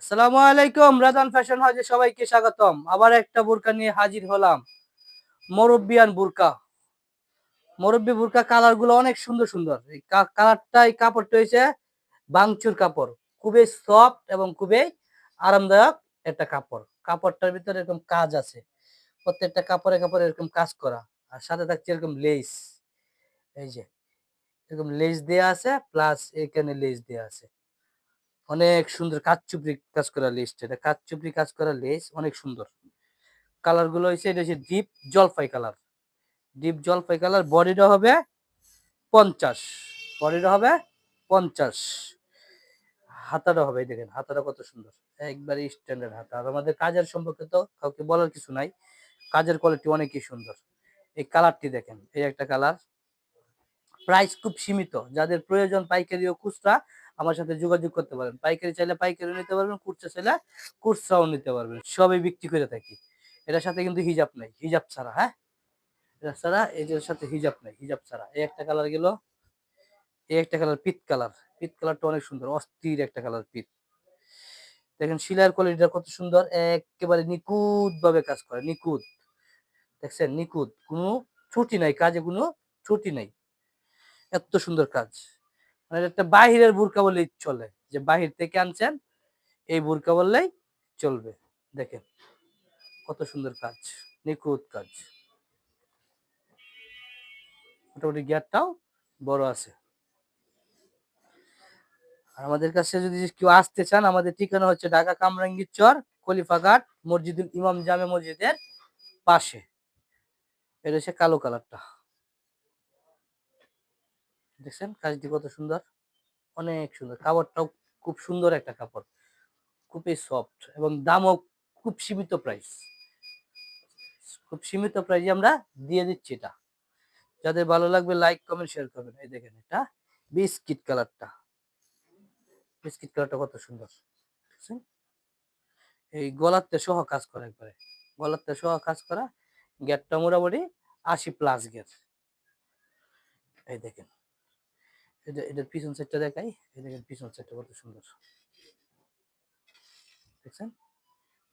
আসসালামু আলাইকুম, রাজান ফ্যাশন হাউজে সবাইকে স্বাগতম। আবার একটা বোরকা নিয়ে হাজির হলাম। মুরব্বিয়ান বোরকা। মুরব্বি বোরকা কালার গুলো অনেক সুন্দর সুন্দর। এই কালারটা, এই কাপড়টা হয়েছে ভাঙচুর কাপড়। খুবই সফট এবং খুবই আরামদায়ক একটা কাপড়। কাপড়টার ভিতরে এরকম কাজ আছে। প্রত্যেকটা কাপড়ে কাপড়ে এরকম কাজ করা। আর সাথে থাকছে এরকম লেস। এই যে এরকম লেস দেয়া আছে, প্লাস এখানে লেস দেয়া আছে। অনেক সুন্দর কাঠচুপড়ি কাজ করা লেসটা। এটা কাঠচুপড়ি কাজ করা লেস, অনেক সুন্দর। কালার গুলো হচ্ছে, এটা হচ্ছে ডিপ জলপাই কালার। ডিপ জলপাই কালার। বডিটা হবে 50। বডিটা হবে 50। হাতাটা হবে, এই দেখেন হাতাটা কত সুন্দর, একবারে স্ট্যান্ডার্ড হাতা। আর আমাদের কাজের সম্পর্কে তো কাউকে বলার কিছু নাই, কাজের কোয়ালিটি অনেকই সুন্দর। এই কালারটি দেখেন, এই একটা কালার। প্রাইস খুব সীমিত, যাদের প্রয়োজন পাইকারি ও খুচরা আমার সাথে যোগাযোগ করতে পারেন। পাইকারি চাইলে পাইকারি নিতে পারবেন, খুচরা চাইলে খুচরাও নিতে পারবেন, সবই বিক্রি করে থাকি। এটার সাথে কিন্তু হিজাব নাই, হিজাব ছাড়া। হ্যাঁ, এটা ছাড়া, এটার সাথে হিজাব নাই, হিজাব ছাড়া। এই একটা কালার গেল। এই একটা কালার পিত কালার। পিত কালারটা অনেক সুন্দর, অস্থির একটা কালার পিত। দেখেন সিলাইয়ের কোয়ালিটিটা কত সুন্দর, একেবারে নিখুঁত ভাবে কাজ করে, নিখুঁত। দেখছেন, নিখুঁত, কোনো ত্রুটি নাই, কাজে কোনো ত্রুটি নাই। এত সুন্দর কাজ। মানে একটা বাহিরের বোরকা বললেই চলে, যে বাহির থেকে আনছেন এই বোরকা বললেই চলবে। দেখেন কত সুন্দর কাজ, নিখুঁত কাজ। মোটামুটি গিয়ারটাও বড় আছে। আর আমাদের কাছে যদি কেউ আসতে চান, আমাদের ঠিকানা হচ্ছে ঢাকা কামরাঙ্গীর চর, খলিফাঘাট, মসজিদুল ইমাম জামে মসজিদের পাশে। এটা হচ্ছে কালো কালারটা। দেখছেন কাজটি কত সুন্দর, অনেক সুন্দর। কাপড়টাও খুব সুন্দর একটা কাপড়, খুবই সফট, এবং দামও খুব সীমিত প্রাইস। খুব সীমিত প্রাইসে আমরা দিয়ে দিচ্ছি এটা। যাদের ভালো লাগবে লাইক কমেন্ট শেয়ার করবেন। এই দেখেন, এটা বিস্কিট কালারটা। বিস্কিট কালারটা কত সুন্দর। দেখছেন? এই গলাতে সহ কাজ করা, একবারে গলাতে সহ কাজ করা। গেটটা মোটামুটি 80+ গেট। এই দেখেন, এটার পিছন সাইডটা দেখাই। এই দেখেন পিছন সাইডটা কত সুন্দর। দেখছেন,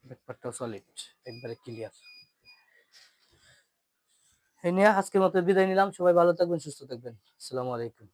ব্যাকপার্টটাও সলিড, একবারে ক্লিয়ার। এই নিয়ে আজকের মতো বিদায় নিলাম। সবাই ভালো থাকবেন, সুস্থ থাকবেন। আসসালামু আলাইকুম।